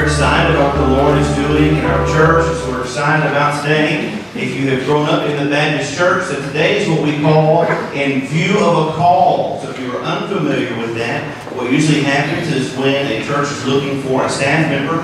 excited about what the Lord is doing in our church, so we're excited about today. If you have grown up in the Baptist church, so today is what we call In View of a Call. So if you are unfamiliar with that, what usually happens is when a church is looking for a staff member,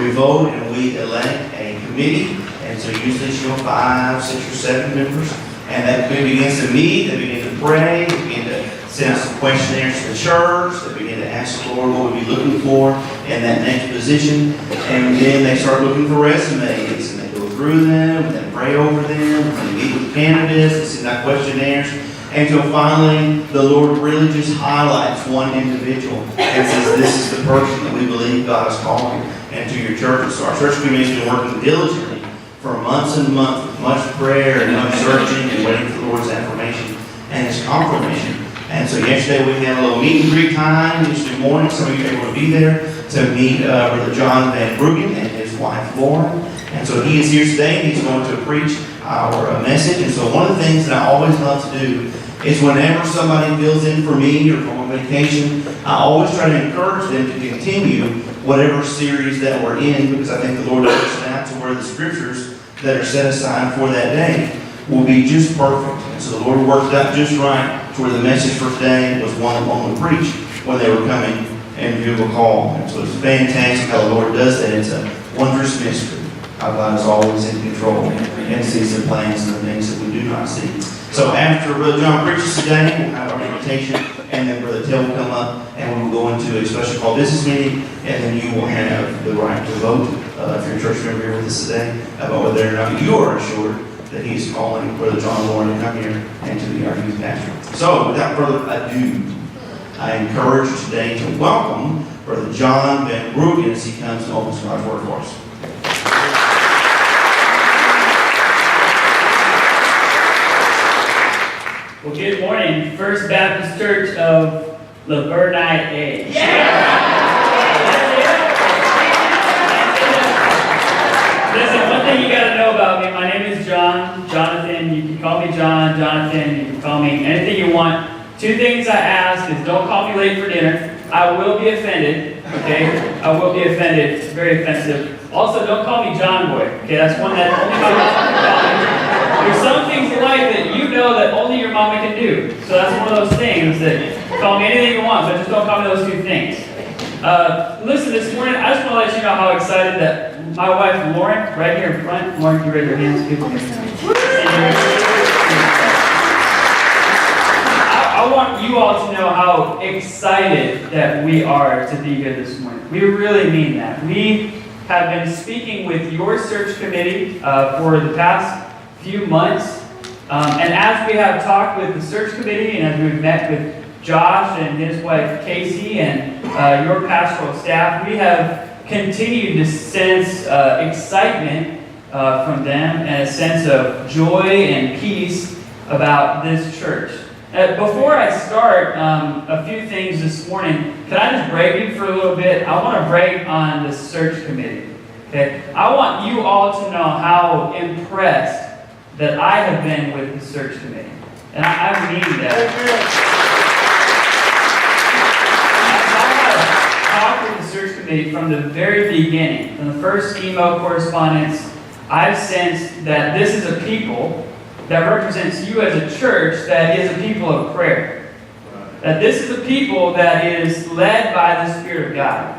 we vote and we elect a committee. And so usually it's 5, 6, or 7 members. And that committee begins to meet, they begin to pray, they begin to send out some questionnaires to the church, they begin to ask the Lord what we'd be looking for in that next position. And then they start looking for resumes, and they go through them, and then pray over them, and they meet with candidates, and send out questionnaires. Until finally, the Lord really just highlights one individual and says, this is the person that we believe God is calling into your church. So our church committee has been working diligently for months and months with much prayer and much searching and waiting for the Lord's affirmation and His confirmation. And so yesterday we had a little meet and greet time yesterday morning. Some of you were able to be there to meet Brother John Vanbruggen and his wife Lauren. And so he is here today and he's going to preach our message. And so one of the things that I always love to do is whenever somebody fills in for me or from a vacation, I always try to encourage them to continue whatever series that we're in, because I think the Lord works it out to where the scriptures that are set aside for that day will be just perfect. And so the Lord worked out just right to where the message for today was one to preach when they were coming in view of a call. And so it's fantastic how the Lord does that. It's a wondrous mystery. How God is always in control and sees the plans and the things that we do not see. So after Brother John preaches today, we'll have our invitation, and then Brother Ted will come up, and we will go into a special call business meeting, and then you will have the right to vote, if you're a church member here with us today, about whether or not you are assured that He is calling Brother John Lauren to come here and to be our youth pastor. So without further ado, I encourage you today to welcome Brother John Vanbruggen as he comes and opens God's Word for us. Well, good morning, First Baptist Church of Laverne A. Listen, one thing you got to know about me, my name is Jonathan. You can call me Jonathan, you can call me anything you want. 2 things I ask is don't call me late for dinner. I will be offended, okay? I will be offended. It's very offensive. Also, don't call me John Boy, okay? That's one that only my mom can call me. There's some things in life that you know that only your mama can do. So that's one of those things that call me anything you want, but just don't call me those 2 things. Listen, this morning, I just want to let you know how excited that my wife, Lauren, right here in front. Lauren, you raise your hands, people. I want you all to know how excited that we are to be here this morning. We really mean that. We have been speaking with your search committee for the past few months. And as we have talked with the search committee and as we've met with Josh and his wife Casey and your pastoral staff, we have continued to sense excitement from them and a sense of joy and peace about this church. Before I start, a few things this morning. Can I just brag you for a little bit? I want to brag on the search committee. Okay? I want you all to know how impressed that I have been with the search committee. And I mean that. I've talked with the search committee from the very beginning. From the first email correspondence, I've sensed that this is a people that represents you as a church that is a people of prayer. That this is a people that is led by the Spirit of God.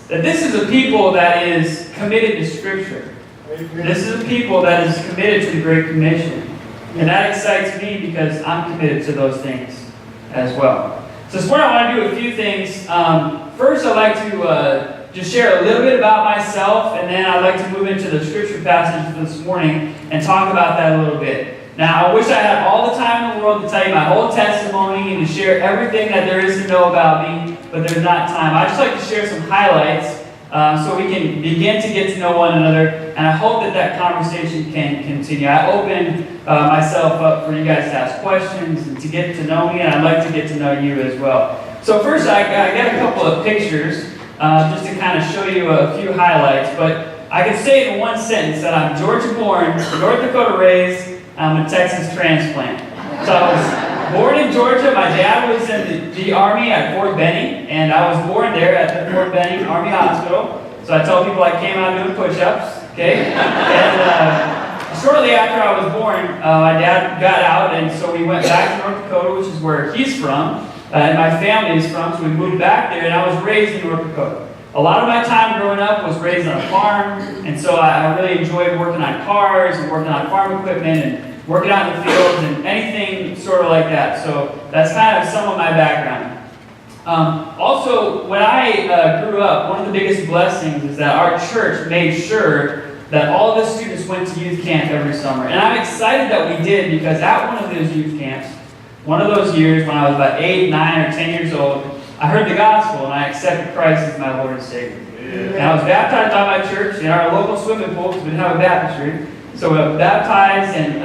That this is a people that is committed to Scripture. This is a people that is committed to the Great Commission. And that excites me because I'm committed to those things as well. So this morning I want to do a few things. First, I'd like to just share a little bit about myself, and then I'd like to move into the scripture passage for this morning and talk about that a little bit. Now, I wish I had all the time in the world to tell you my whole testimony and to share everything that there is to know about me, but there's not time. I'd just like to share some highlights so we can begin to get to know one another, and I hope that that conversation can continue. I opened myself up for you guys to ask questions and to get to know me, and I'd like to get to know you as well. So first, I got a couple of pictures just to kind of show you a few highlights, but I can say in one sentence that I'm Georgia born, North Dakota raised, I'm a Texas transplant. So I was born in Georgia. My dad was in the Army at Fort Benning, and I was born there at the Fort Benning Army Hospital. So I tell people I came out doing push-ups, okay? And shortly after I was born, my dad got out, and so we went back to North Dakota, which is where he's from, and my family is from, so we moved back there, and I was raised in North Dakota. A lot of my time growing up was raised on a farm, and so I really enjoyed working on cars and working on farm equipment and working out in the fields and anything sort of like that. So that's kind of some of my background. Also, when I grew up, one of the biggest blessings is that our church made sure that all of the students went to youth camp every summer. And I'm excited that we did, because at one of those youth camps, one of those years when I was about 8, 9, or 10 years old, I heard the gospel and I accepted Christ as my Lord and Savior. And I was baptized by my church in our local swimming pool, because we didn't have a baptistry. So we were baptized, and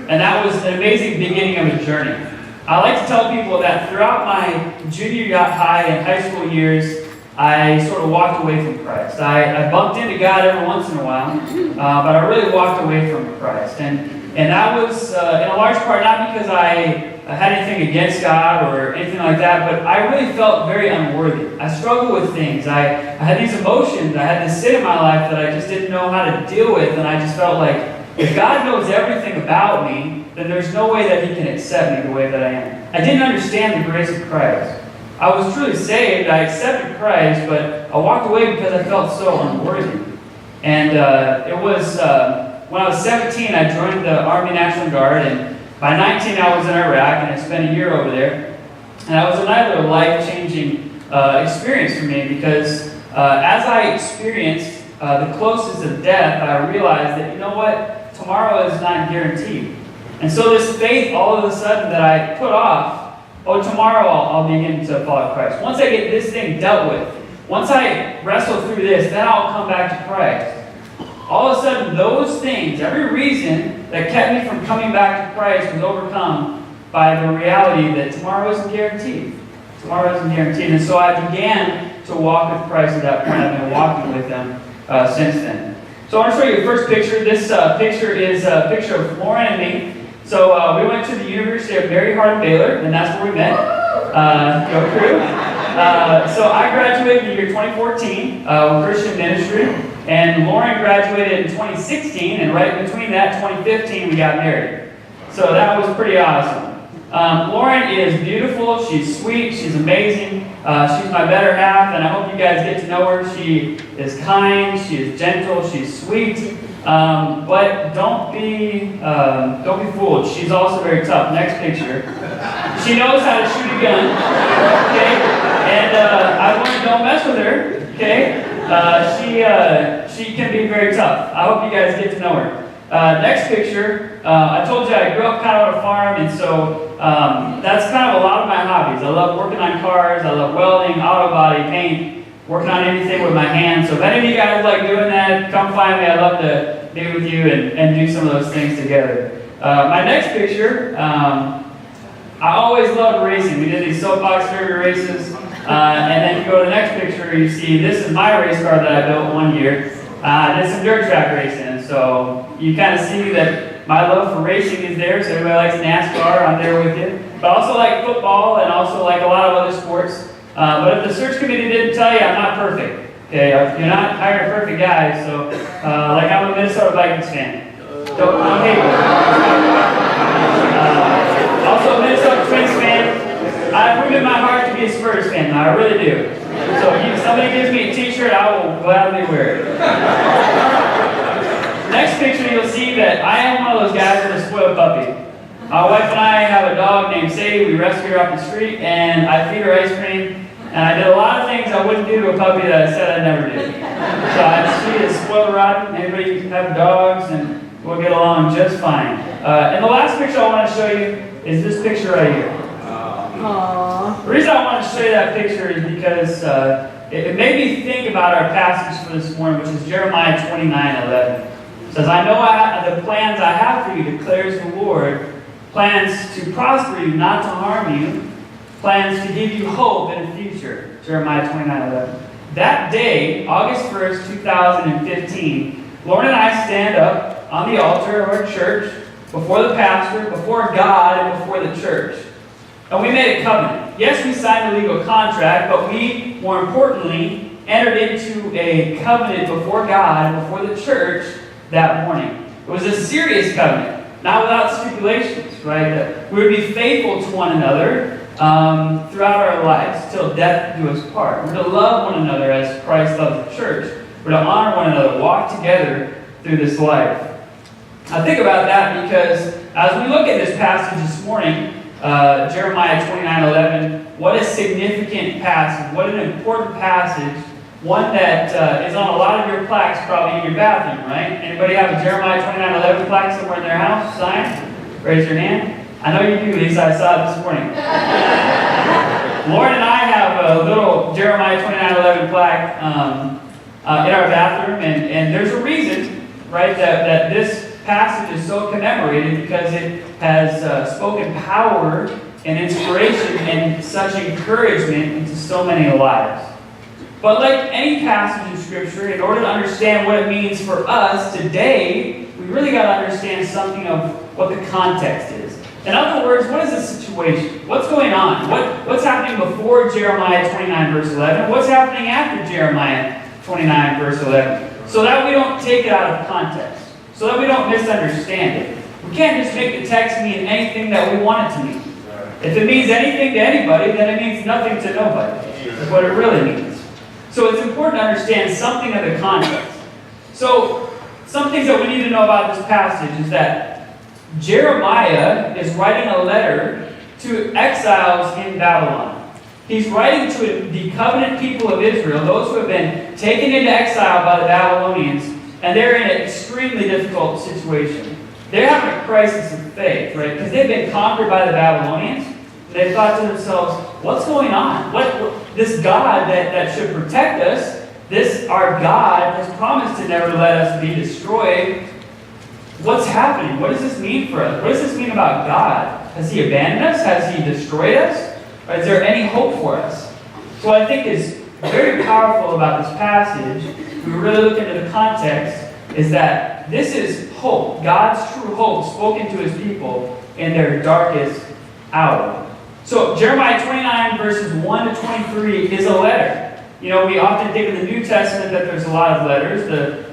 that was an amazing beginning of a journey. I like to tell people that throughout my junior high and high school years, I sort of walked away from Christ. I bumped into God every once in a while, but I really walked away from Christ. And that was in a large part not because I had anything against God or anything like that, but I really felt very unworthy. I struggled with things. I had these emotions I had to sit in my life that I just didn't know how to deal with, and I just felt like, if God knows everything about me, then there's no way that He can accept me the way that I am. I didn't understand the grace of Christ. I was truly saved, I accepted Christ, but I walked away because I felt so unworthy. And it was, when I was 17, I joined the Army National Guard, and by 19 I was in Iraq, and I spent a year over there. And that was another life-changing experience for me, because as I experienced the closest of death, I realized that, you know what? Tomorrow is not guaranteed. And so this faith, all of a sudden, that I put off, tomorrow I'll begin to follow Christ. Once I get this thing dealt with, once I wrestle through this, then I'll come back to Christ. All of a sudden, those things, every reason that kept me from coming back to Christ was overcome by the reality that tomorrow isn't guaranteed. Tomorrow isn't guaranteed. And so I began to walk with Christ at that point. I've been walking with Him since then. So I want to show you the first picture. This picture is a picture of Lauren and me. So we went to the University of Mary Hardin-Baylor, and that's where we met. Go crew. So I graduated in the year 2014 with Christian ministry, and Lauren graduated in 2016, and right between that, 2015, we got married. So that was pretty awesome. Lauren is beautiful, she's sweet, she's amazing, she's my better half, and I hope you guys get to know her. She is kind, she is gentle, she's sweet, but don't be fooled. She's also very tough. Next picture. She knows how to shoot a gun, okay, and I want to don't mess with her, okay. She can be very tough. I hope you guys get to know her. Next picture, I told you I grew up kind of on a farm, and so that's kind of a lot of my hobbies. I love working on cars, I love welding, auto body, paint, working on anything with my hands. So if any of you guys like doing that, come find me. I'd love to be with you and do some of those things together. My next picture, I always loved racing. We did these soapbox derby races, and then you go to the next picture, you see this is my race car that I built one year. I did some dirt track racing, so you kind of see that my love for racing is there. So everybody likes NASCAR, I'm there with you. But I also like football and also like a lot of other sports. But if the search committee didn't tell you, I'm not perfect. Okay, you're not hiring perfect guys. So like I'm a Minnesota Vikings fan. Don't hate me. Also a Minnesota Twins fan. I've proven my heart to be a Spurs fan. Now, I really do. So if somebody gives me a t-shirt, I will gladly wear it. Next picture, you'll see that I am one of those guys with a spoiled puppy. My wife and I have a dog named Sadie. We rescued her off the street, and I feed her ice cream. And I did a lot of things I wouldn't do to a puppy that I said I'd never do. So she is spoiled rotten. Anybody have dogs, and we'll get along just fine. And the last picture I want to show you is this picture right here. Aww. The reason I want to show you that picture is because it made me think about our passage for this morning, which is Jeremiah 29:11. It says, I know the plans I have for you, declares the Lord, plans to prosper you, not to harm you, plans to give you hope in the future. Jeremiah 29:11. That day, August 1st, 2015, Lauren and I stand up on the altar of our church, before the pastor, before God, and before the church. And we made a covenant. Yes, we signed a legal contract, but we, more importantly, entered into a covenant before God, before the church that morning. It was a serious covenant, not without stipulations, right? That we would be faithful to one another throughout our lives till death do us part. We're to love one another as Christ loved the church. We're to honor one another, walk together through this life. I think about that because as we look at this passage this morning, Jeremiah 29:11, what a significant passage, what an important passage, one that is on a lot of your plaques probably in your bathroom, right? Anybody have a Jeremiah 29:11 plaque somewhere in their house, sign? Raise your hand. I know you do, Lisa, I saw it this morning. Lauren and I have a little Jeremiah 29:11 plaque in our bathroom, and there's a reason, right, that this passage is so commemorated because it has spoken power and inspiration and such encouragement into so many lives. But like any passage in Scripture, in order to understand what it means for us today, we really got to understand something of what the context is. In other words, what is the situation? What's going on? What's happening before Jeremiah 29 verse 11? What's happening after Jeremiah 29 verse 11? So that we don't take it out of context. So that we don't misunderstand it. We can't just make the text mean anything that we want it to mean. If it means anything to anybody, then it means nothing to nobody. That's what it really means. So it's important to understand something of the context. So some things that we need to know about this passage is that Jeremiah is writing a letter to exiles in Babylon. He's writing to the covenant people of Israel, those who have been taken into exile by the Babylonians, and they're in an extremely difficult situation. They're having a crisis of faith, right? Because they've been conquered by the Babylonians. They thought to themselves, what's going on? This God that should protect us, our God has promised to never let us be destroyed. What's happening? What does this mean for us? What does this mean about God? Has He abandoned us? Has He destroyed us? Or is there any hope for us? So what I think is very powerful about this passage, if we really look into the context, is that this is hope, God's true hope spoken to His people in their darkest hour. So Jeremiah 29 verses 1 to 23 is a letter. You know, we often think in the New Testament that there's a lot of letters.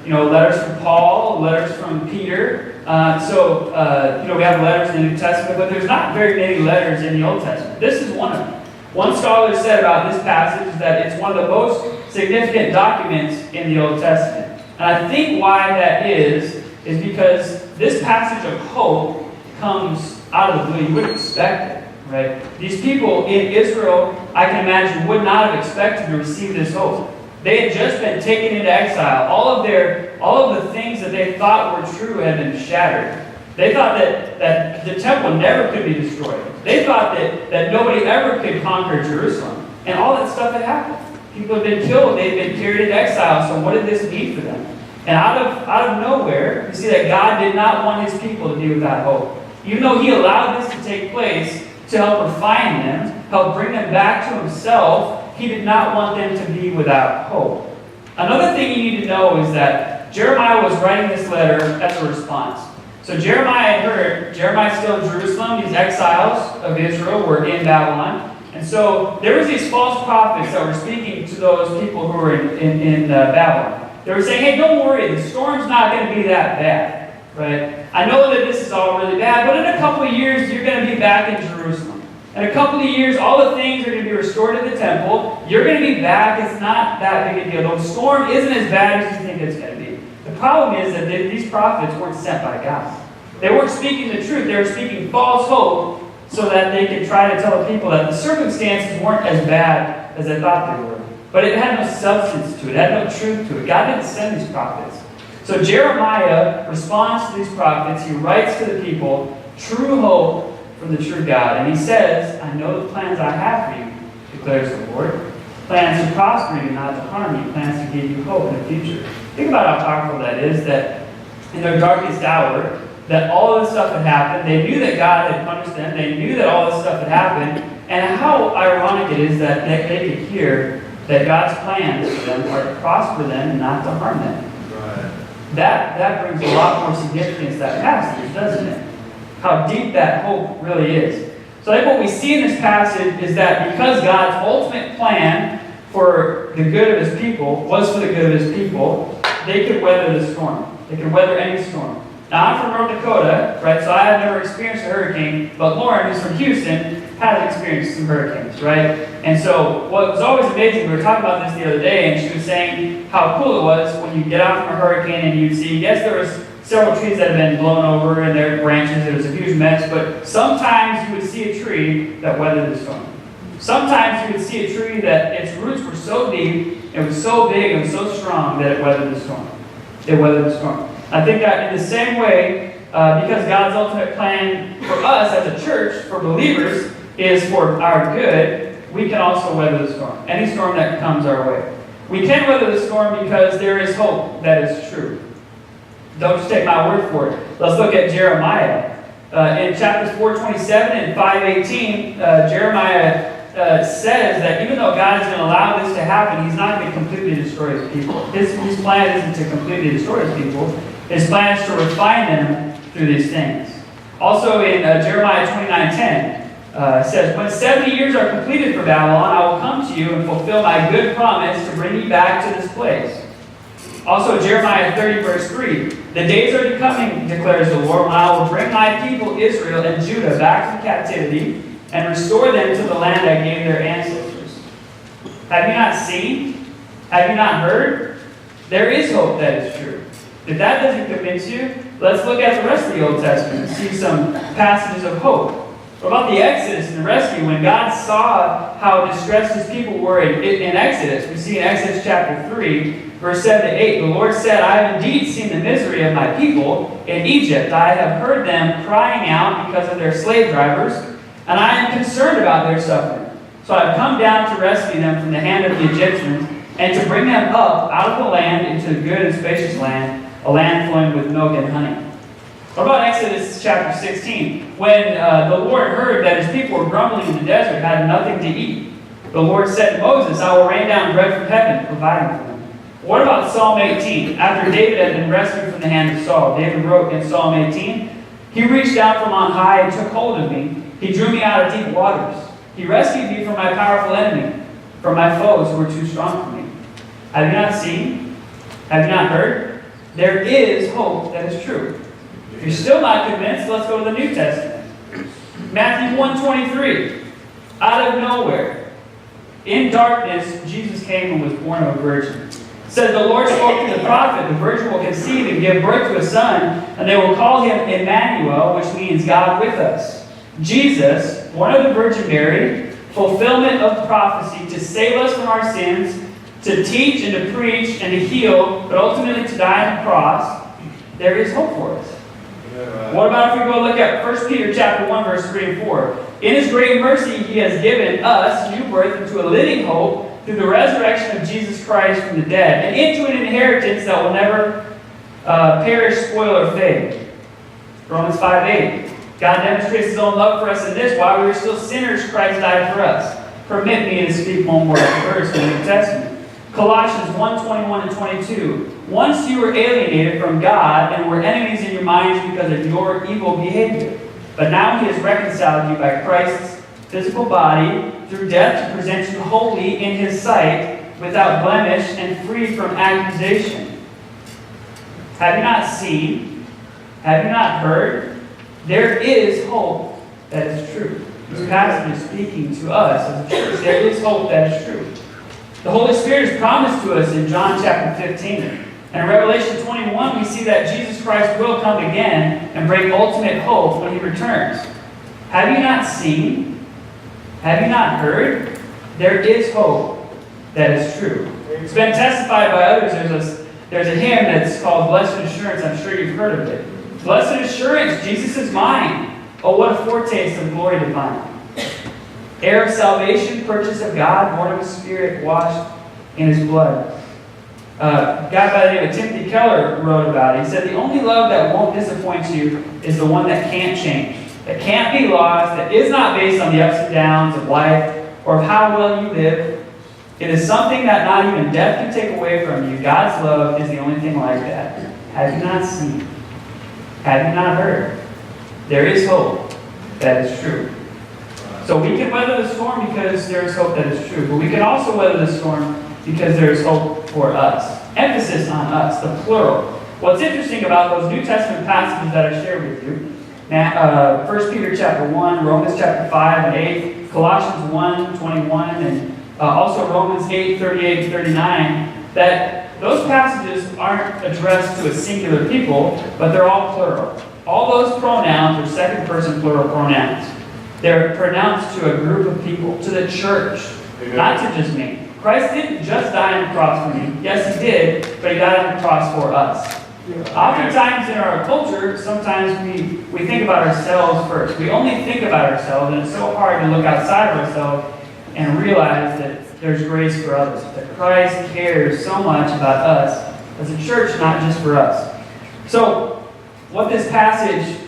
Letters from Paul, letters from Peter. We have letters in the New Testament, but there's not very many letters in the Old Testament. This is one of them. One scholar said about this passage is that it's one of the most significant documents in the Old Testament. And I think why that is because this passage of hope comes out of the blue. You wouldn't expect it. Right? These people in Israel, I can imagine, would not have expected to receive this hope. They had just been taken into exile. All of the things that they thought were true had been shattered. They thought that the temple never could be destroyed. They thought that nobody ever could conquer Jerusalem. And all that stuff had happened. People had been killed. They had been carried into exile. So what did this mean for them? And out of nowhere, you see that God did not want His people to be without hope. Even though He allowed this to take place, to help refine them, help bring them back to Himself, He did not want them to be without hope. Another thing you need to know is that Jeremiah was writing this letter as a response. So Jeremiah had heard, Jeremiah's still in Jerusalem, these exiles of Israel were in Babylon, and so there was these false prophets that were speaking to those people who were in Babylon. They were saying, hey, don't worry, the storm's not going to be that bad. Right? I know that this is all really bad, but in a couple of years, you're going to be back in Jerusalem. In a couple of years, all the things are going to be restored to the temple. You're going to be back. It's not that big a deal. The storm isn't as bad as you think it's going to be. The problem is that these prophets weren't sent by God. They weren't speaking the truth. They were speaking false hope so that they could try to tell the people that the circumstances weren't as bad as they thought they were. But it had no substance to it. It had no truth to it. God didn't send these prophets. So Jeremiah responds to these prophets. He writes to the people true hope from the true God. And he says, I know the plans I have for you, declares the Lord. Plans to prosper you, not to harm you. Plans to give you hope in the future. Think about how powerful that is, that in their darkest hour, that all of this stuff had happened. They knew that God had punished them. They knew that all this stuff had happened. And how ironic it is that they could hear that God's plans for them are to prosper them and not to harm them. Right. That brings a lot more significance to that passage, doesn't it? How deep that hope really is. So I think what we see in this passage is that because God's ultimate plan for the good of his people, was for the good of his people, they could weather the storm. They could weather any storm. Now, I'm from North Dakota, right? So I have never experienced a hurricane, but Lauren, who's from Houston, has experienced some hurricanes, right? And so what was always amazing, we were talking about this the other day, and she was saying how cool it was when you get out from a hurricane and you'd see, yes, there was several trees that had been blown over and their branches, it was a huge mess, but sometimes you would see a tree that weathered the storm. Sometimes you would see a tree that its roots were so deep, it was so big, it was so strong that it weathered the storm. It weathered the storm. I think that in the same way, because God's ultimate plan for us as a church, for believers, is for our good, we can also weather the storm. Any storm that comes our way. We can weather the storm because there is hope that is true. Don't just take my word for it. Let's look at Jeremiah. In chapters 4:27 and 5:18, Jeremiah says that even though God is going to allow this to happen, he's not going to completely destroy his people. His plan isn't to completely destroy his people. His plan is to refine them through these things. Also in Jeremiah 29:10, it says, "When 70 years are completed for Babylon, I will come to you and fulfill my good promise to bring you back to this place." Also Jeremiah 30 verse 3, "The days are coming, declares the Lord, when I will bring my people Israel and Judah back from captivity and restore them to the land I gave their ancestors." Have you not seen? Have you not heard? There is hope that is true. If that doesn't convince you, let's look at the rest of the Old Testament and see some passages of hope. What about the Exodus and the rescue? When God saw how distressed his people were in Exodus, we see in Exodus chapter 3, verse 7 to 8, "The Lord said, I have indeed seen the misery of my people in Egypt. I have heard them crying out because of their slave drivers, and I am concerned about their suffering. So I have come down to rescue them from the hand of the Egyptians, and to bring them up out of the land into the good and spacious land, a land flowing with milk and honey." What about Exodus chapter 16? When the Lord heard that his people were grumbling in the desert, had nothing to eat, the Lord said to Moses, "I will rain down bread from heaven, providing for them." What about Psalm 18? After David had been rescued from the hand of Saul, David wrote in Psalm 18, "He reached down from on high and took hold of me. He drew me out of deep waters. He rescued me from my powerful enemy, from my foes who were too strong for me." Have you not seen? Have you not heard? There is hope that is true. If you're still not convinced, let's go to the New Testament. Matthew 1:23. Out of nowhere, in darkness, Jesus came and was born of a virgin. It says, "The Lord spoke to the prophet, the virgin will conceive and give birth to a son, and they will call him Emmanuel," which means God with us. Jesus, born of the Virgin Mary, fulfillment of prophecy to save us from our sins, to teach and to preach and to heal, but ultimately to die on the cross. There is hope for us. What about if we go look at 1 Peter chapter 1, verse 3 and 4? "In his great mercy he has given us new birth into a living hope through the resurrection of Jesus Christ from the dead, and into an inheritance that will never perish, spoil, or fade." Romans 5:8. "God demonstrates his own love for us in this: while we were still sinners, Christ died for us." Permit me to speak one more verse in the New Testament. Colossians 1:21 and 22. "Once you were alienated from God and were enemies in your minds because of your evil behavior. But now he has reconciled you by Christ's physical body through death to present you holy in his sight, without blemish and free from accusation." Have you not seen? Have you not heard? There is hope that is true. This passage is speaking to us as a church. There is hope that is true. The Holy Spirit is promised to us in John chapter 15. And in Revelation 21, we see that Jesus Christ will come again and bring ultimate hope when he returns. Have you not seen? Have you not heard? There is hope that is true. It's been testified by others. There's a hymn that's called "Blessed Assurance." I'm sure you've heard of it. Blessed assurance, Jesus is mine. Oh, what a foretaste of glory divine. Heir of salvation, purchase of God, born of his Spirit, washed in his blood. A guy by the name of Timothy Keller wrote about it. He said, "The only love that won't disappoint you is the one that can't change, that can't be lost, that is not based on the ups and downs of life or of how well you live. It is something that not even death can take away from you. God's love is the only thing like that." Have you not seen? Have you not heard? There is hope that is true. So we can weather the storm because there is hope that is true. But we can also weather the storm because there is hope for us. Emphasis on us, the plural. What's interesting about those New Testament passages that I shared with you, 1 Peter chapter 1, Romans chapter 5 and 8, Colossians 1, 21, and also Romans 8, 38 and 39, that those passages aren't addressed to a singular people, but they're all plural. All those pronouns are second person plural pronouns. They're pronounced to a group of people, to the church, not to just me. Christ didn't just die on the cross for me. Yes, he did, but he died on the cross for us. Oftentimes in our culture, sometimes we think about ourselves first. We only think about ourselves, and it's so hard to look outside of ourselves and realize that there's grace for others. That Christ cares so much about us as a church, not just for us. So, what this passage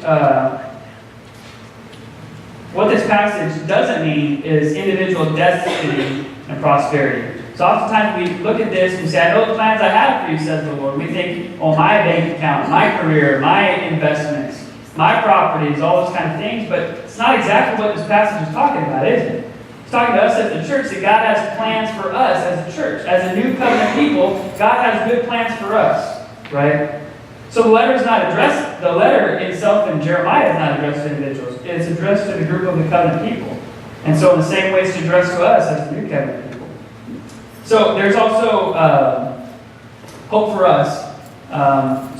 doesn't mean is individual destiny and prosperity. So oftentimes we look at this and we say, I know the plans I have for you, says the Lord. We think, oh, my bank account, my career, my investments, my properties, all those kind of things, but it's not exactly what this passage is talking about, is it? It's talking to us as the church, that God has plans for us as a church. As a new covenant people, God has good plans for us, right? So the letter is not addressed, the letter itself in Jeremiah is not addressed to individuals. It's addressed to the group of the covenant people. And so in the same way it's addressed to us as the new covenant people. So there's also hope for us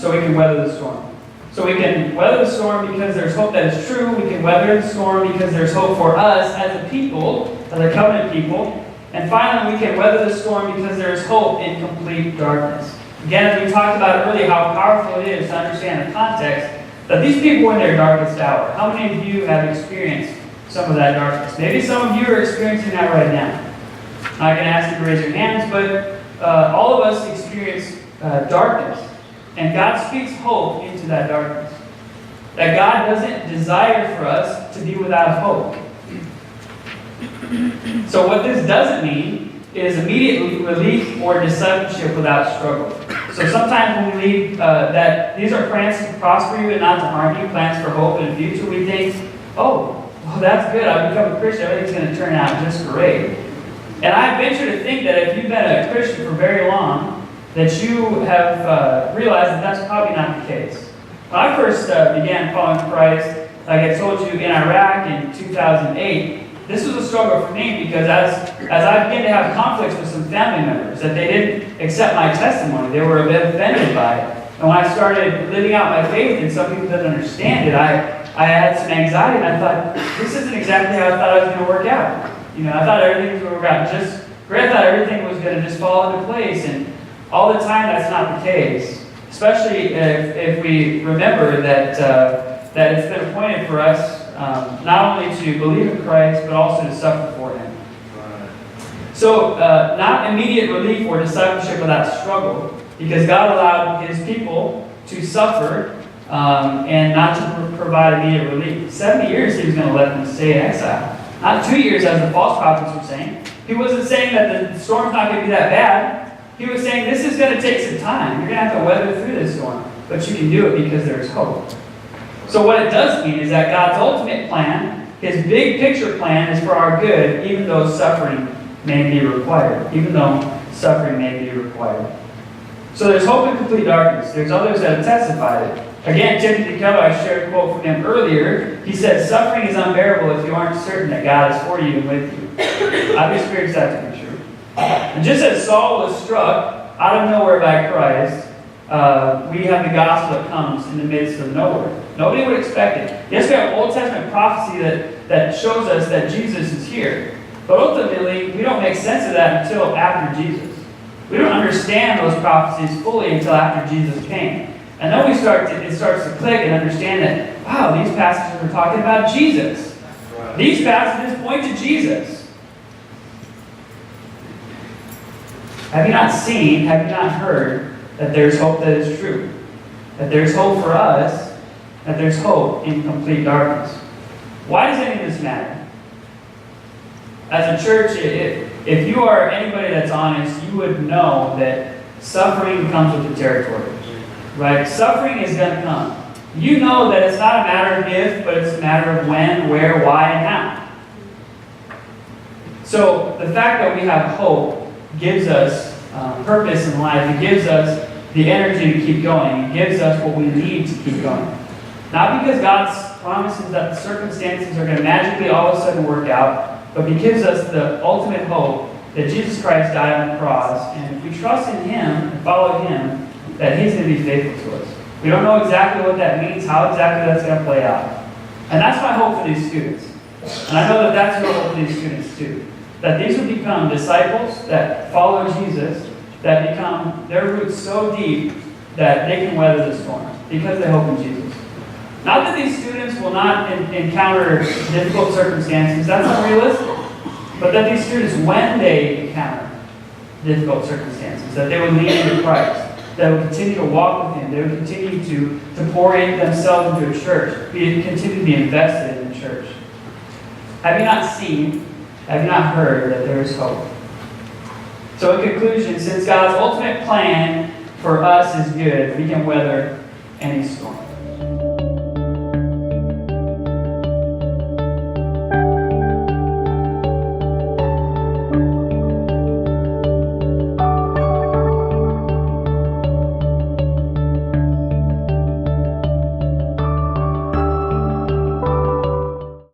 so we can weather the storm. So we can weather the storm because there's hope that is true. We can weather the storm because there's hope for us as a people, as a covenant people. And finally, we can weather the storm because there is hope in complete darkness. Again, as we talked about earlier, how powerful it is to understand the context that these people were in their darkest hour. How many of you have experienced some of that darkness? Maybe some of you are experiencing that right now. I'm not going to ask you to raise your hands, but all of us experience darkness. And God speaks hope into that darkness. That God doesn't desire for us to be without hope. So what this doesn't mean is immediate relief or discipleship without struggle. So sometimes when we read that these are plans to prosper you and not to harm you, plans for hope in the future, we think, oh, well, that's good. I've become a Christian. Everything's going to turn out just great. And I venture to think that if you've been a Christian for very long, that you have realized that that's probably not the case. When I first began following Christ, like I told you, in Iraq in 2008, this was a struggle for me because as I began to have conflicts with some family members, that they didn't accept my testimony. They were a bit offended by it. And when I started living out my faith and some people didn't understand it, I had some anxiety and I thought, this isn't exactly how I thought it was going to work out. You know, I thought everything was going to work out just great. I thought everything was going to just fall into place. And all the time, that's not the case. Especially if we remember that it's been appointed for us not only to believe in Christ, but also to suffer for Him. Right. So, not immediate relief or discipleship without struggle, because God allowed His people to suffer and not to provide immediate relief. 70 years He was going to let them stay in exile. Not 2 years, as the false prophets were saying. He wasn't saying that the storm's not going to be that bad. He was saying, this is going to take some time. You're going to have to weather through this storm. But you can do it because there's hope. So what it does mean is that God's ultimate plan, His big picture plan, is for our good, even though suffering may be required. Even though suffering may be required. So there's hope in complete darkness. There's others that have testified it. Again, Timothy Keller, I shared a quote from him earlier. He said, suffering is unbearable if you aren't certain that God is for you and with you. I've experienced that to be true. And just as Saul was struck out of nowhere by Christ, we have the gospel that comes in the midst of nowhere. Nobody would expect it. Yes, we have Old Testament prophecy that shows us that Jesus is here. But ultimately, we don't make sense of that until after Jesus. We don't understand those prophecies fully until after Jesus came. And then it starts to click and understand that, wow, these passages are talking about Jesus. Right. These passages point to Jesus. Have you not seen, have you not heard that there's hope that is true? That there's hope for us, that there's hope in complete darkness. Why does any of this matter? As a church, if you are anybody that's honest, you would know that suffering comes with the territory. Right? Suffering is going to come. You know that it's not a matter of if, but it's a matter of when, where, why, and how. So the fact that we have hope gives us purpose in life. It gives us the energy to keep going. It gives us what we need to keep going. Not because God's promises that the circumstances are going to magically all of a sudden work out, but He gives us the ultimate hope that Jesus Christ died on the cross, and if we trust in Him and follow Him, that He's going to be faithful to us. We don't know exactly what that means, how exactly that's going to play out. And that's my hope for these students. And I know that that's your hope for these students too. That these will become disciples that follow Jesus, that become their roots so deep that they can weather the storm because they hope in Jesus. Not that these students will not encounter difficult circumstances, that's unrealistic. But that these students, when they encounter difficult circumstances, that they would lean into Christ, that would continue to walk with Him, they would continue to pour in themselves into a church, continue to be invested in the church. Have you not seen, have you not heard that there is hope? So in conclusion, since God's ultimate plan for us is good, we can weather